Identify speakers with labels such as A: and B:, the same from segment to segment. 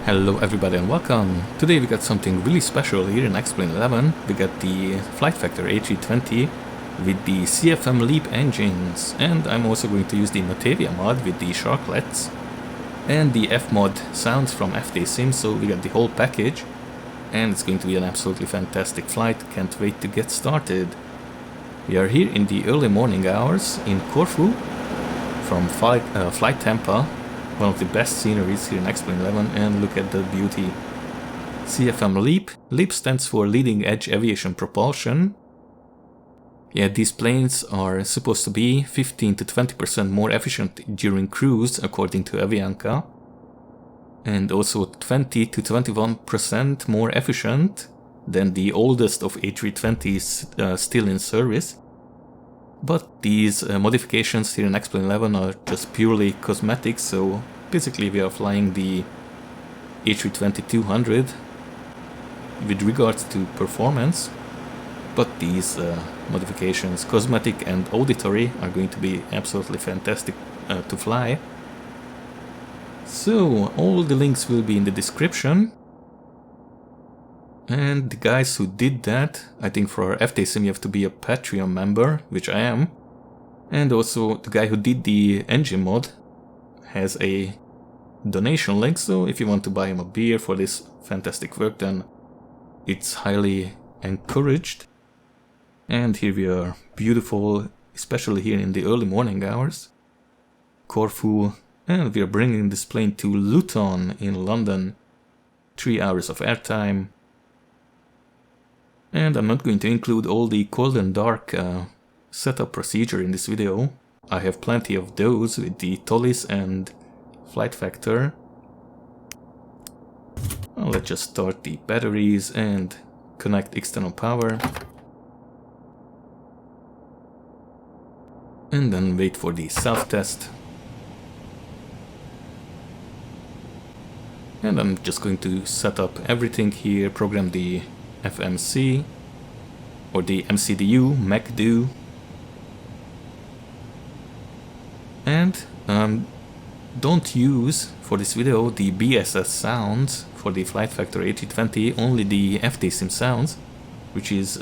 A: Hello everybody and welcome. Today we got something really special here in X-Plane 11. We got the FlightFactor A320 with the CFM LEAP engines, and I'm also going to use the Matavia Mod with the Sharklets and the Fmod sounds from Ftsim, so we got the whole package and it's going to be an absolutely fantastic flight. Can't wait to get started. We are here in the early morning hours in Corfu from Flytampa. One of the best sceneries here in X-Plane 11, and look at the beauty. CFM LEAP. LEAP stands for Leading Edge Aviation Propulsion. Yeah, these planes are supposed to be 15 to 20% more efficient during cruise, according to Avianca. And also 20 to 21% more efficient than the oldest of A320s still in service. But these modifications here in X-Plane 11 are just purely cosmetic, so basically we are flying the A320-200 with regards to performance, but these modifications, cosmetic and auditory, are going to be absolutely fantastic to fly. So all the links will be in the description. And the guys who did that, I think for Ftsim you have to be a Patreon member, which I am. And also the guy who did the engine mod has a donation link, so if you want to buy him a beer for this fantastic work, then it's highly encouraged. And here we are, beautiful, especially here in the early morning hours. Corfu, and we are bringing this plane to Luton in London. 3 hours of airtime. And I'm not going to include all the cold and dark setup procedure in this video. I have plenty of those with the Tollies and FlightFactor. Well, let's just start the batteries and connect external power. And then wait for the self-test. And I'm just going to set up everything here, program the FMC or the MCDU, MacDo, and don't use for this video the BSS sounds for the FlightFactor A320, only the Ftsim sounds, which is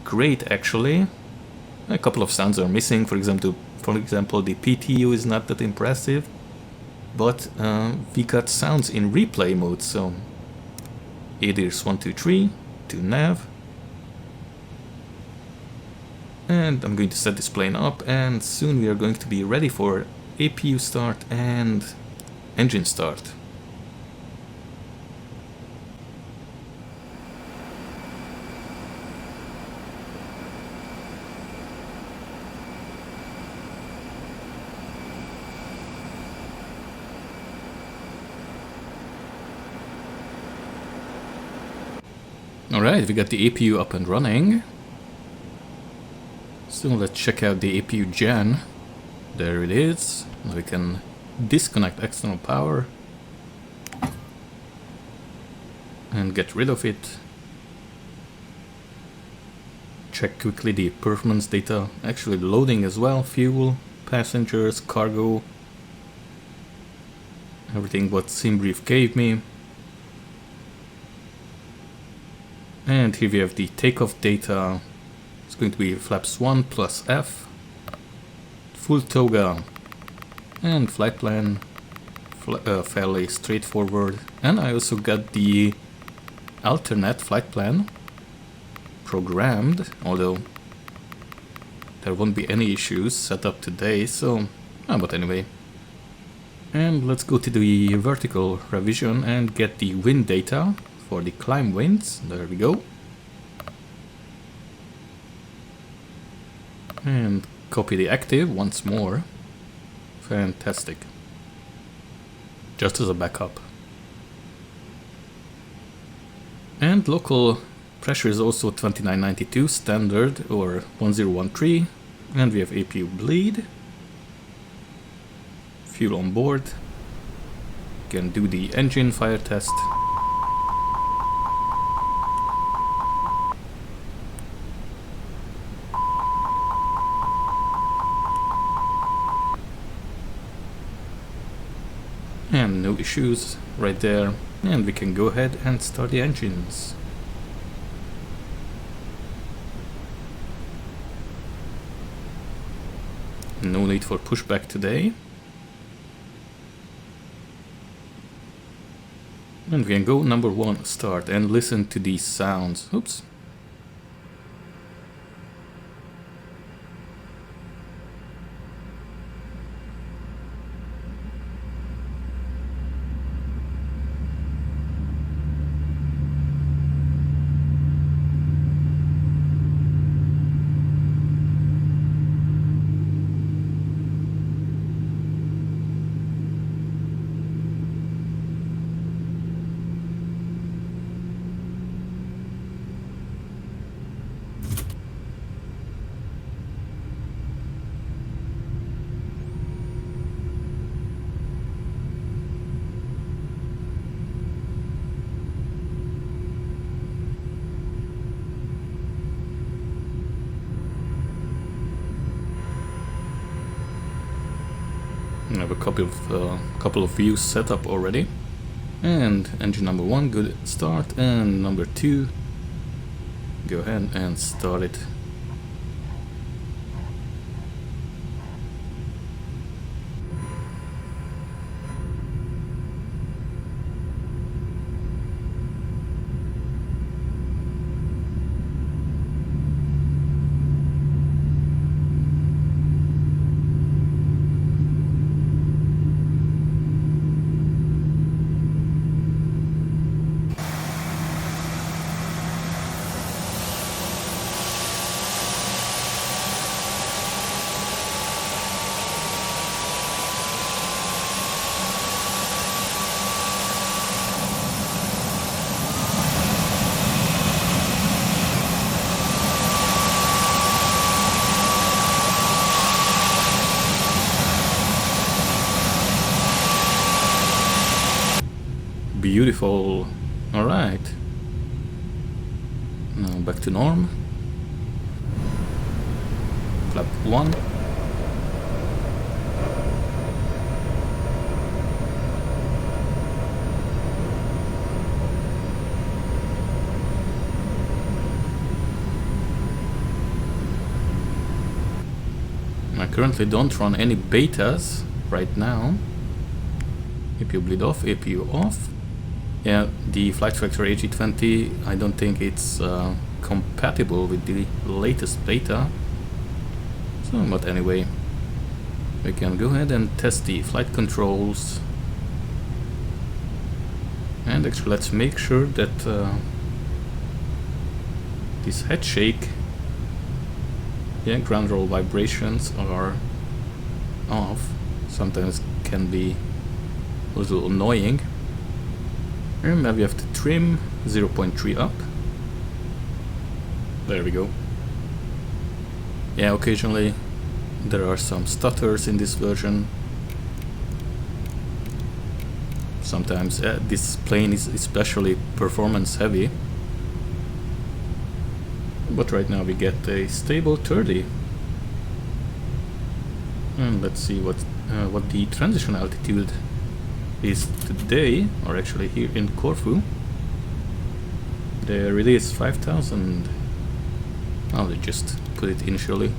A: great actually. A couple of sounds are missing, for example the PTU is not that impressive, but we got sounds in replay mode, so ADIRS 1, 2, 3 to nav. And I'm going to set this plane up, and soon we are going to be ready for APU start and engine start. Alright, we got the APU up and running. So let's check out the APU gen. There it is. Now we can disconnect external power and get rid of it. Check quickly the performance data, actually loading as well, fuel, passengers, cargo, everything what SimBrief gave me. And here we have the takeoff data. It's going to be flaps 1 plus F, full toga, and flight plan, fairly straightforward. And I also got the alternate flight plan programmed, although there won't be any issues set up today, so, but anyway. And let's go to the vertical revision and get the wind data for the climb winds. There we go. And copy the active once more. Fantastic. Just as a backup. And local pressure is also 2992 standard or 1013. And we have APU bleed. Fuel on board. Can do the engine fire test. And and no issues right there. And we can go ahead and start the engines. No need for pushback today. And we can go number 1, start, and listen to these sounds. Oops. I have a couple of views set up already, and engine number 1 good start, and number 2 go ahead and start it. Beautiful. Alright. Now back to norm. Flap 1. I currently don't run any betas right now. APU bleed off, APU off. Yeah, the FlightFactor A320, I don't think it's compatible with the latest beta. So, but anyway, we can go ahead and test the flight controls. And actually, let's make sure that this head shake, yeah, ground roll vibrations are off. Sometimes can be a little annoying. Remember, we have to trim 0.3 up. There we go. Yeah, occasionally there are some stutters in this version. Sometimes this plane is especially performance heavy. But right now we get a stable 30. And let's see what the transition altitude is today, or actually here in Corfu. The release 5000. Oh, they just put it initially.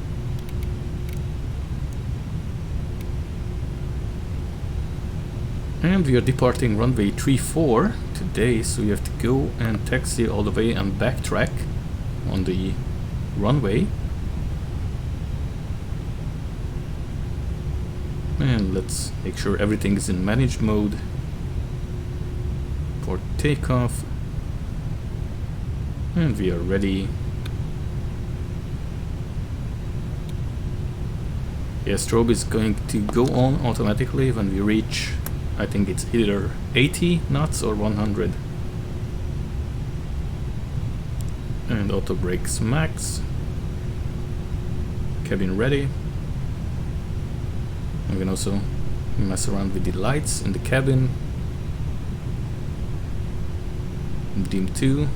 A: And we are departing runway 34 today, so you have to go and taxi all the way and backtrack on the runway. And let's make sure everything is in managed mode for takeoff. And we are ready. Yeah, strobe is going to go on automatically when we reach, I think it's either 80 knots or 100. And auto brakes max. Cabin ready. We can also mess around with the lights in the cabin. Dim 2,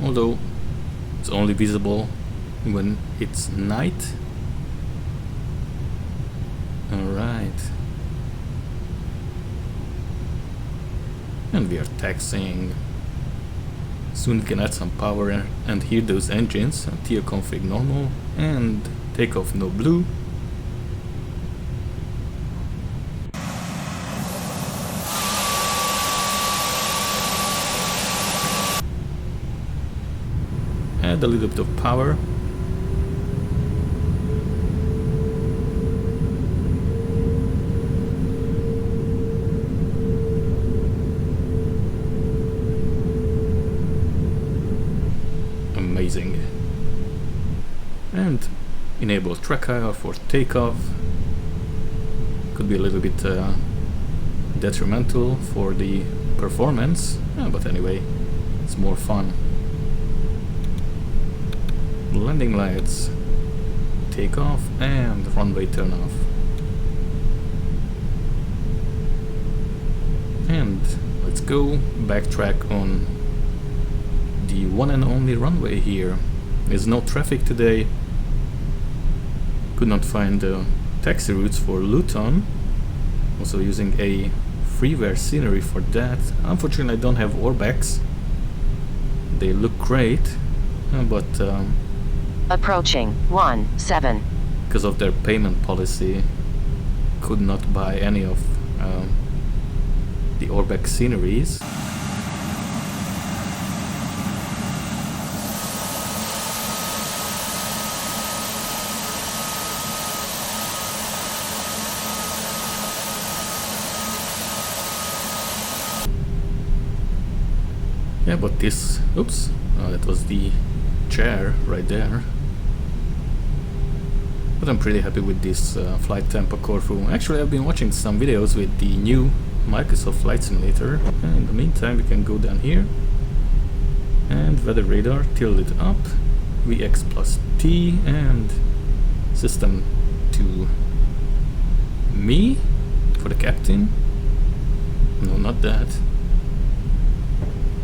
A: although it's only visible when it's night. Alright. And we are taxiing. Soon we can add some power and hear those engines. TO config normal and takeoff no blue. Add a little bit of power. Amazing. And enable track IR for takeoff. Could be a little bit detrimental for the performance, but anyway, it's more fun. Landing lights, take off, and runway turn off. And let's go backtrack on the one and only runway here. There's no traffic today. Could not find taxi routes for Luton. Also using a freeware scenery for that. Unfortunately, I don't have orbacks. They look great, but
B: approaching 17.
A: Because of their payment policy, could not buy any of the Orbeck sceneries. Yeah, but this, oops, that was the chair right there. But I'm pretty happy with this Flytampa Corfu. Actually, I've been watching some videos with the new Microsoft Flight Simulator. And in the meantime, we can go down here. And weather radar, tilt it up. VX plus T and system to me for the captain. No, not that.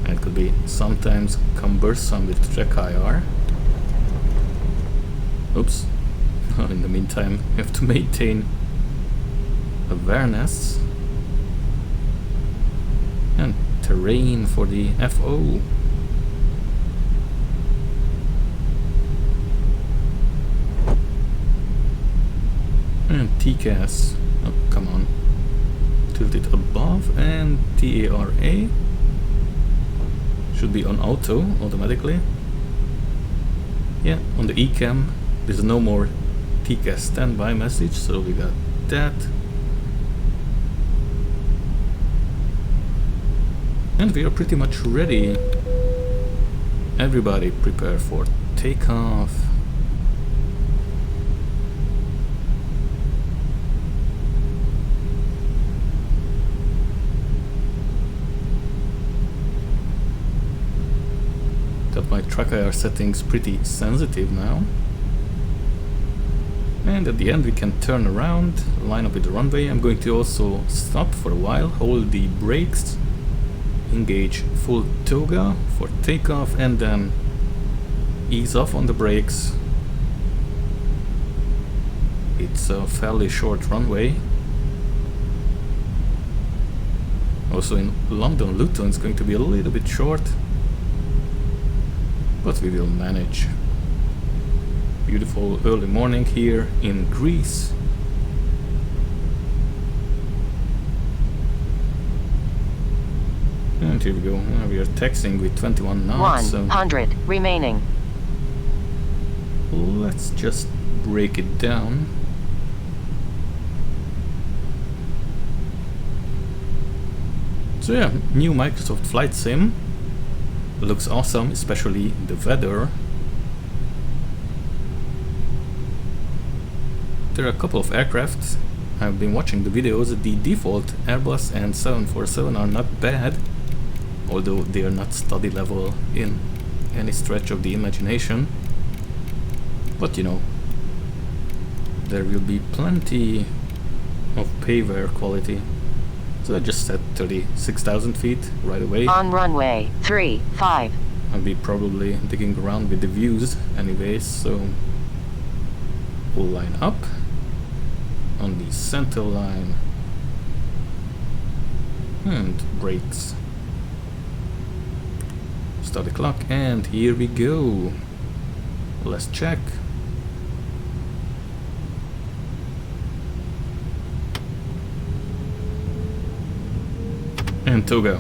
A: And it could be sometimes cumbersome with track IR. Oops. In the meantime, we have to maintain awareness and terrain for the FO. And TCAS, oh come on, tilt it above, and TARA should be on auto automatically. Yeah, on the ECAM there's no more TCAS standby message, so we got that. And we are pretty much ready. Everybody prepare for takeoff. Got my track IR settings pretty sensitive now. And at the end we can turn around, line up with the runway. I'm going to also stop for a while, hold the brakes, engage full toga for takeoff, and then ease off on the brakes. It's a fairly short runway. Also in London Luton it's going to be a little bit short, but we will manage. Beautiful early morning here in Greece. And here we go. We are taxiing with 21 knots.
B: 100 remaining.
A: Let's just break it down. So yeah, new Microsoft Flight Sim. Looks awesome, especially the weather. There are a couple of aircraft. I've been watching the videos. The default Airbus and 747 are not bad, although they are not study level in any stretch of the imagination. But you know, there will be plenty of payware quality. So I just set 36,000 feet right away.
B: On runway 35.
A: I'll be probably digging around with the views anyways, so we'll line up on the center line and brakes. start the clock, and here we go. Let's check. And Toga.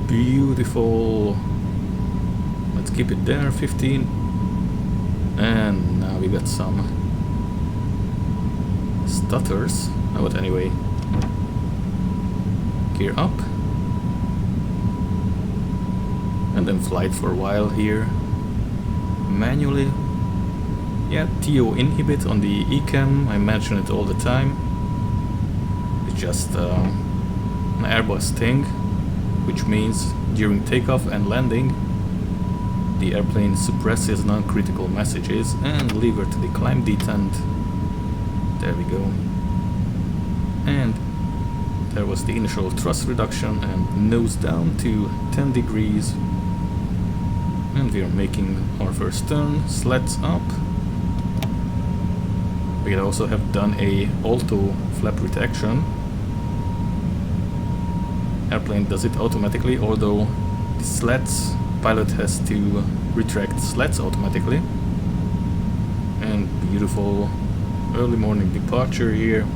A: Beautiful. Let's keep it there, 15. And now we got some stutters. Oh, but anyway. Gear up. And then flight for a while here. Manually. Yeah, TO inhibit on the ECAM. I mention it all the time. It's just an Airbus thing, which means during takeoff and landing the airplane suppresses non-critical messages and lever to the climb detent. There we go. And there was the initial thrust reduction and nose down to 10 degrees. And we are making our first turn, slats up. We also have done a auto flap retraction. Airplane does it automatically, although the slats pilot has to retract slats automatically. And beautiful early morning departure here.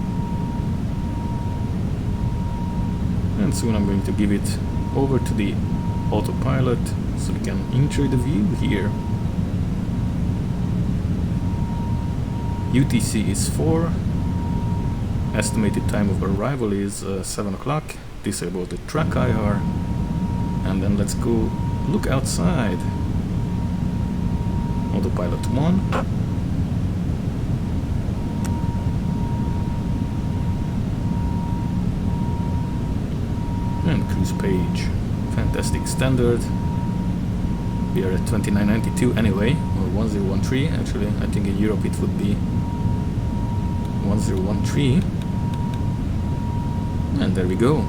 A: And soon I'm going to give it over to the autopilot so we can enjoy the view here. UTC is 4. Estimated time of arrival is 7 o'clock. Disable the track IR, and then let's go look outside. Autopilot 1. And cruise page. Fantastic standard. We are at 2992 anyway, or 1013 actually. I think in Europe it would be 1013. And there we go.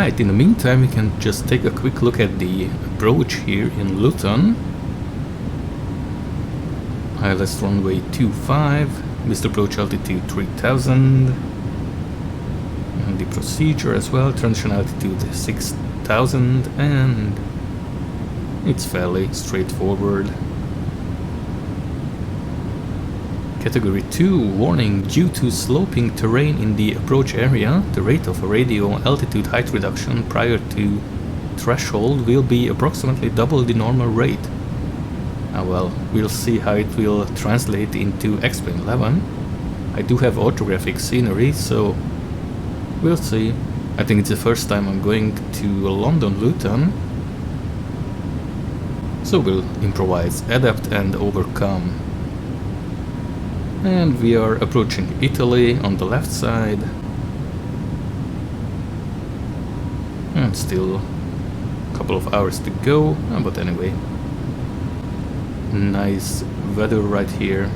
A: Alright, in the meantime we can just take a quick look at the approach here in Luton. ILS runway 25, missed approach altitude 3000, and the procedure as well, transition altitude 6000, and it's fairly straightforward. Category 2, warning, due to sloping terrain in the approach area, the rate of radio altitude height reduction prior to threshold will be approximately double the normal rate. Well, we'll see how it will translate into X-Plane 11. I do have orthographic scenery, so we'll see. I think it's the first time I'm going to London Luton, so we'll improvise, adapt and overcome. And we are approaching Italy on the left side. And still a couple of hours to go, but anyway. Nice weather right here.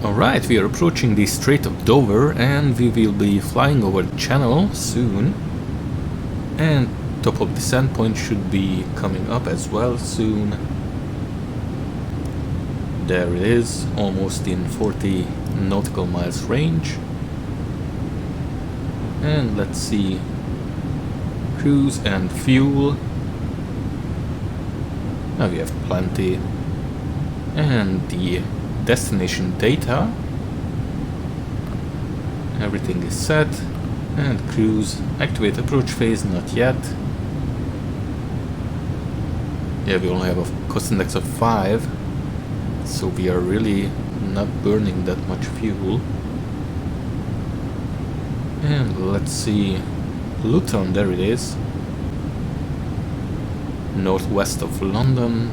A: Alright, we are approaching the Strait of Dover and we will be flying over the channel soon. And top of descent point should be coming up as well soon. There it is, almost in 40 nautical miles range. And let's see, cruise and fuel. Now we have plenty. And the destination data. Everything is set. And cruise, activate approach phase, not yet. Yeah, we only have a cost index of 5. So we are really not burning that much fuel. And let's see, Luton, there it is. Northwest of London.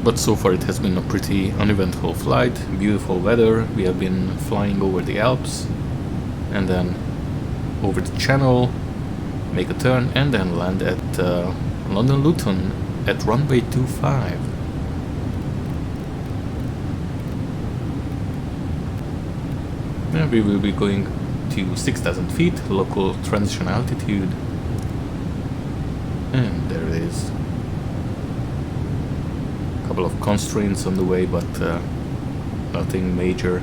A: But so far it has been a pretty uneventful flight, beautiful weather. We have been flying over the Alps and then over the channel, make a turn and then land at London Luton at runway 25. Then we will be going to 6,000 feet, local transition altitude. And there it is. Couple of constraints on the way, but nothing major.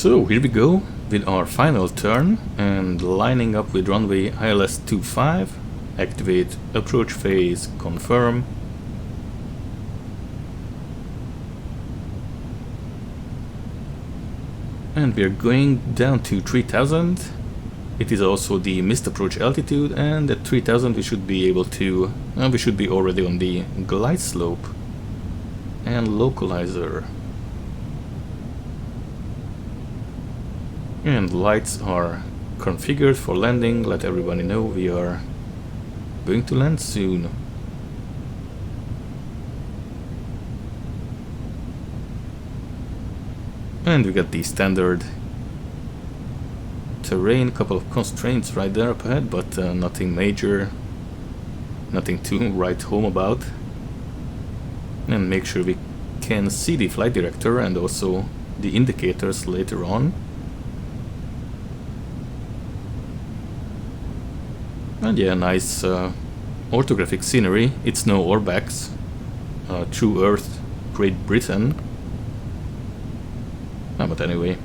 A: So here we go with our final turn, and lining up with runway ILS 25, activate approach phase, confirm. And we are going down to 3000. It is also the missed approach altitude, and at 3000 we should be able to, we should be already on the glide slope and localizer. And lights are configured for landing. Let everybody know we are going to land soon. And we got the standard terrain, couple of constraints right there up ahead, but nothing major, nothing to write home about. And make sure we can see the flight director and also the indicators later on. And yeah, nice orthographic scenery. It's no Orbx, True Earth, Great Britain. But anyway.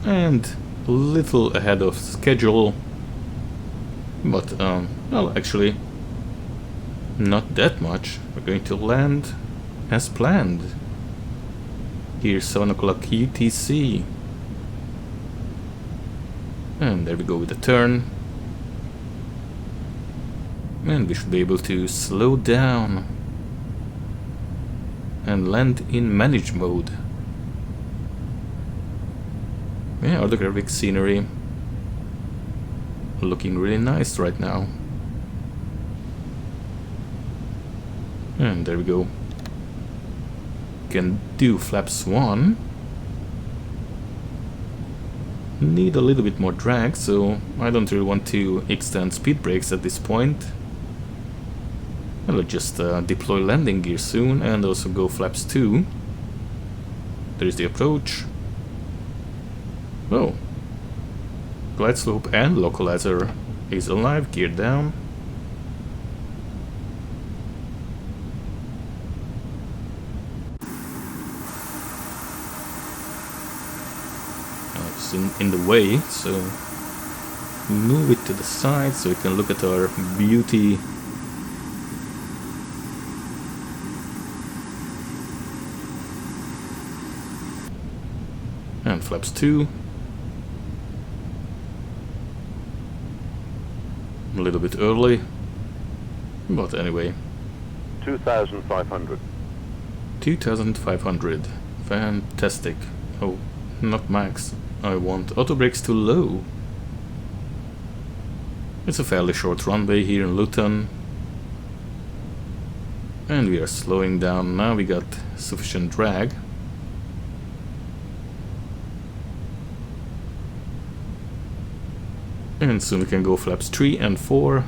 A: And a little ahead of schedule. But, well, actually, not that much. We're going to land as planned. Here's 7 o'clock UTC. And there we go with the turn. And we should be able to slow down and land in manage mode. Yeah, orthographic scenery looking really nice right now. And there we go. Can do flaps 1. Need a little bit more drag, so I don't really want to extend speed brakes at this point. I'll just deploy landing gear soon and also go flaps 2. There's the approach. Oh. Glide slope and localizer is alive, gear down. It's in the way, so move it to the side so we can look at our beauty. And flaps 2. A little bit early, but anyway.
C: 2,500.
A: 2,500. Fantastic. Oh, not max. I want auto brakes too low. It's a fairly short runway here in Luton. And we are slowing down. Now we got sufficient drag. And soon we can go flaps 3 and 4.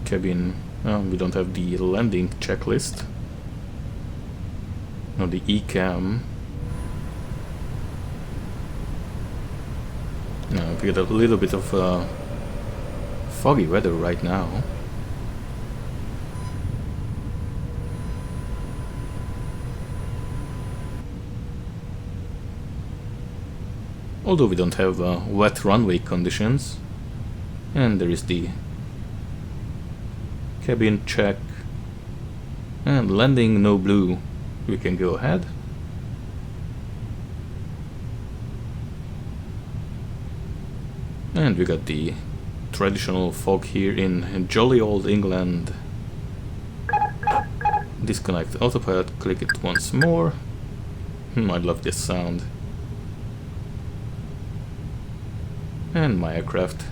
A: Cabin. We don't have the landing checklist. No, the ECAM. No, we got a little bit of foggy weather right now. Although we don't have wet runway conditions. And there is the cabin check. And landing no blue. We can go ahead. And we got the traditional fog here in jolly old England. Disconnect autopilot, click it once more. I love this sound. And my aircraft,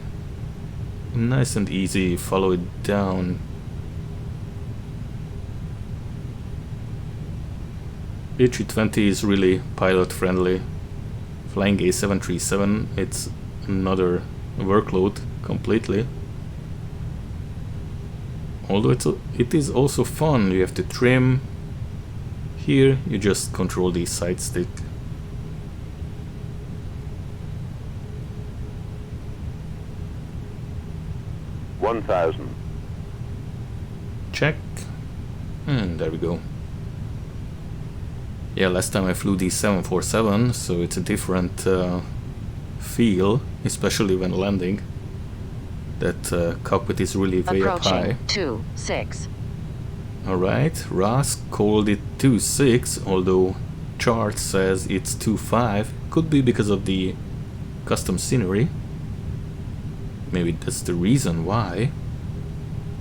A: nice and easy, follow it down. A320 is really pilot friendly. Flying a 737, it's another workload completely. Although it is also fun, you have to trim. Here you just control the side stick. check. And there we go. Yeah, last time I flew the 747, so it's a different feel, especially when landing. That cockpit is really way up high.
B: 2-6.
A: Alright, RAS called it 2.6, although chart says it's 2.5. Could be because of the custom scenery. Maybe that's the reason why.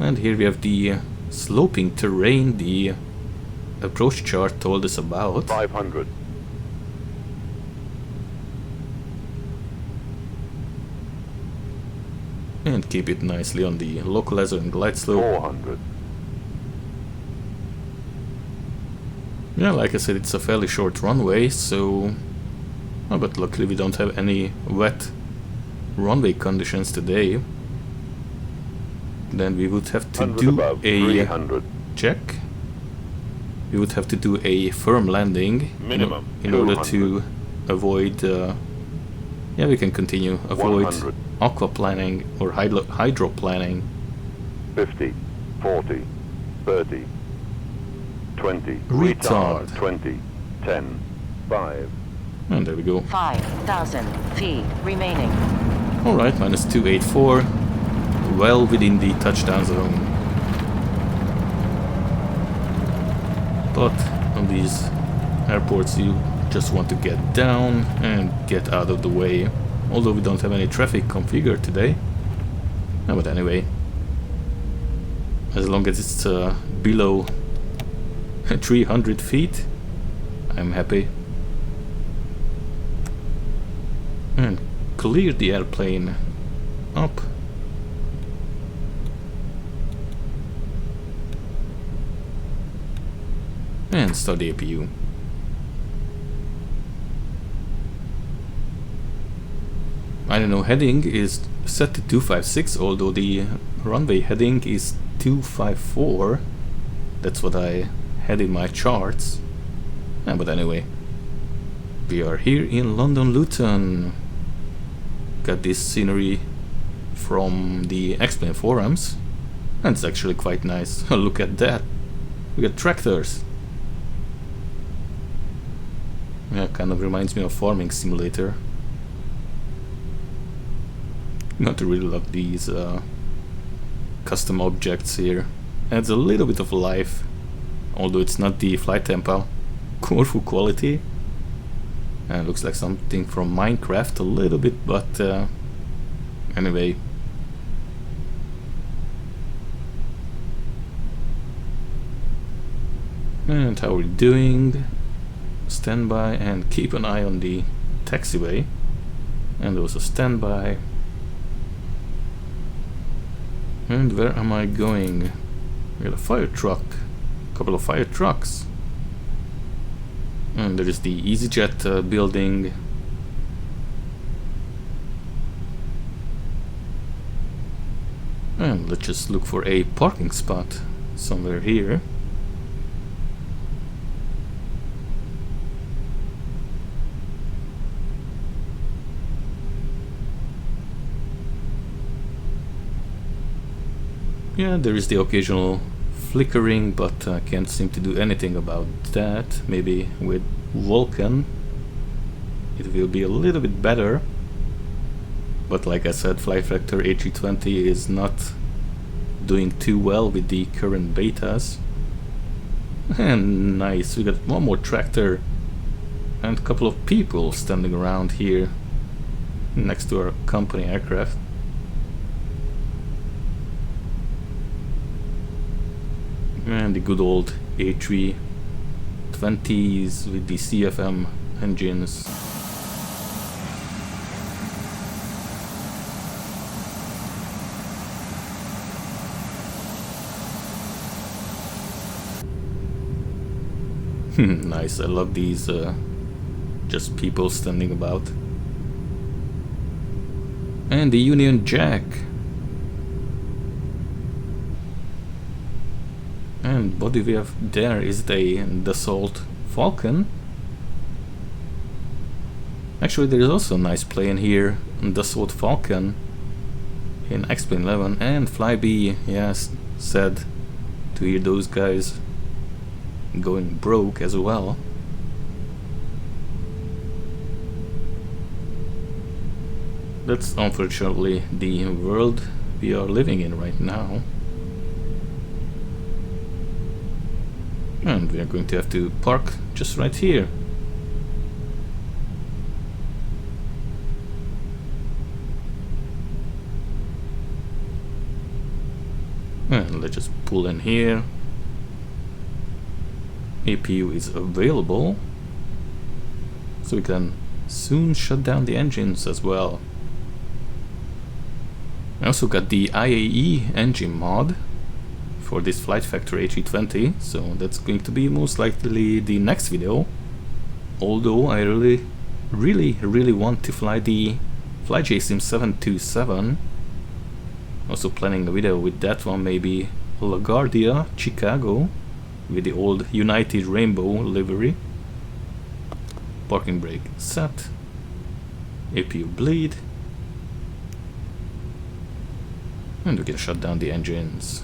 A: And here we have the sloping terrain the approach chart told us about.
C: 500.
A: And keep it nicely on the localizer and glide slope.
C: 400.
A: Yeah, like I said, it's a fairly short runway, so... Oh, but luckily we don't have any wet runway conditions today. Then we would have to do
C: above,
A: a
C: 300.
A: check. We would have to do a firm landing
C: Minimum,
A: in order
C: 200.
A: to avoid... yeah, we can continue. Avoid
C: 100.
A: aquaplaning or hydroplaning.
C: 50, 40, 30, 20,
A: Retard.
C: 20, 10, 5.
A: And there we go.
B: 5,000 feet remaining.
A: Alright, minus 284. Well within the touchdown zone. But on these airports you just want to get down and get out of the way. Although we don't have any traffic configured today. No, but anyway. As long as it's below 300 feet, I'm happy. And clear the airplane up. And start the APU. I don't know, heading is set to 256, although the runway heading is 254. That's what I had in my charts. But anyway, we are here in London Luton. Got this scenery from the Explain forums, and it's actually quite nice. Look at that. We got tractors. Yeah, kind of reminds me of Farming Simulator. Not really love these custom objects here. Adds a little bit of life, although it's not the Flytampa Corfu quality. Looks like something from Minecraft a little bit, but anyway. And how are we doing? Standby and keep an eye on the taxiway. And also standby. And where am I going? We got a fire truck. A couple of fire trucks. And there is the EasyJet building. And let's just look for a parking spot somewhere here. Yeah, there is the occasional flickering, but I can't seem to do anything about that. Maybe with Vulkan it will be a little bit better. But like I said, FlightFactor A320 is not doing too well with the current betas. And nice, we got one more tractor and a couple of people standing around here next to our company aircraft. And the good old A320s with the CFM engines. Nice, I love these just people standing about. And the Union Jack. And what do we have there? Is it a Dassault Falcon? Actually, there is also a nice plane here, Dassault Falcon in Explain 11, and Flybe, yes, said to hear those guys going broke as well. That's unfortunately the world we are living in right now. And we are going to have to park just right here. And let's just pull in here. APU is available, so we can soon shut down the engines as well. I also got the IAE engine mod for this FlightFactor A320, so that's going to be most likely the next video. Although I really want to fly the Flytsim 727. Also planning a video with that one, maybe LaGuardia, Chicago, with the old United Rainbow livery. Parking brake set. APU bleed. And we can shut down the engines.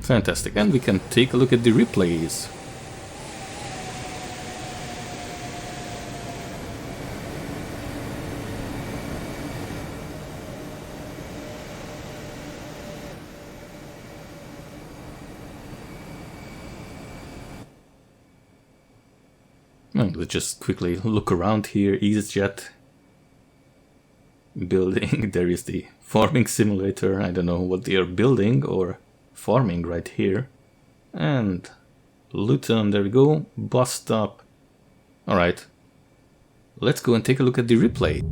A: Fantastic, and we can take a look at the replays. And let's just quickly look around here. EasyJet building. There is the farming simulator. I don't know what they are building or farming right here. And Luton, there we go. Bus stop. Alright. Let's go and take a look at the replay.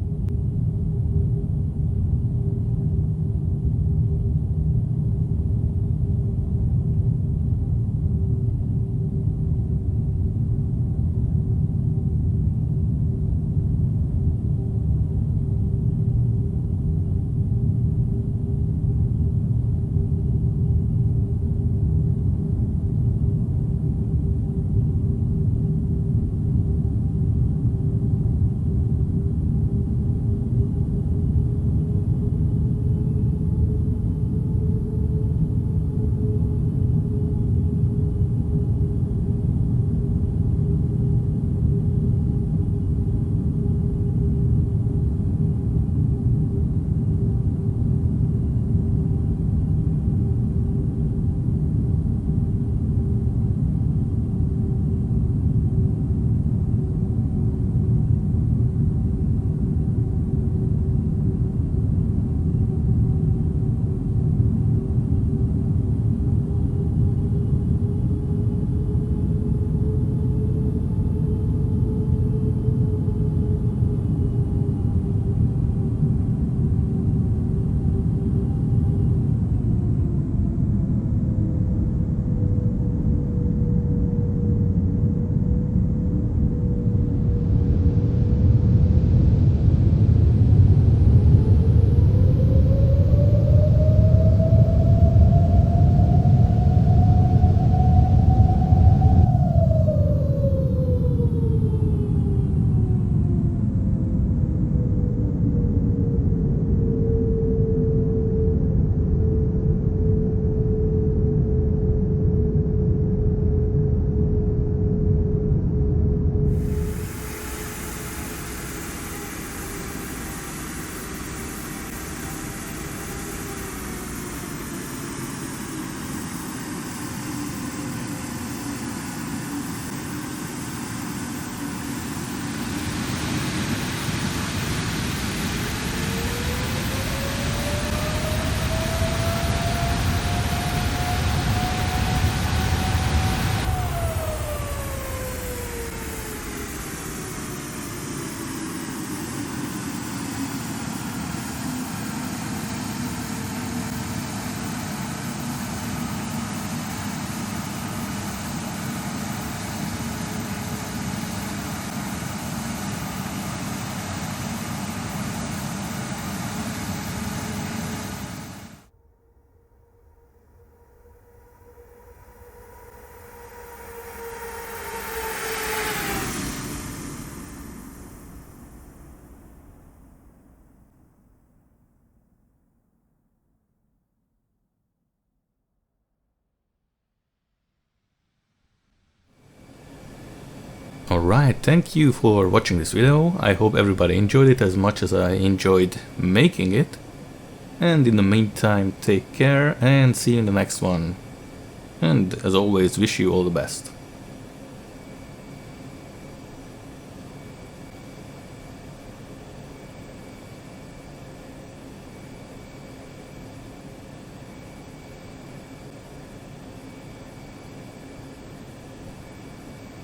A: Alright, thank you for watching this video. I hope everybody enjoyed it as much as I enjoyed making it. And in the meantime, take care and see you in the next one. And as always, wish you all the best.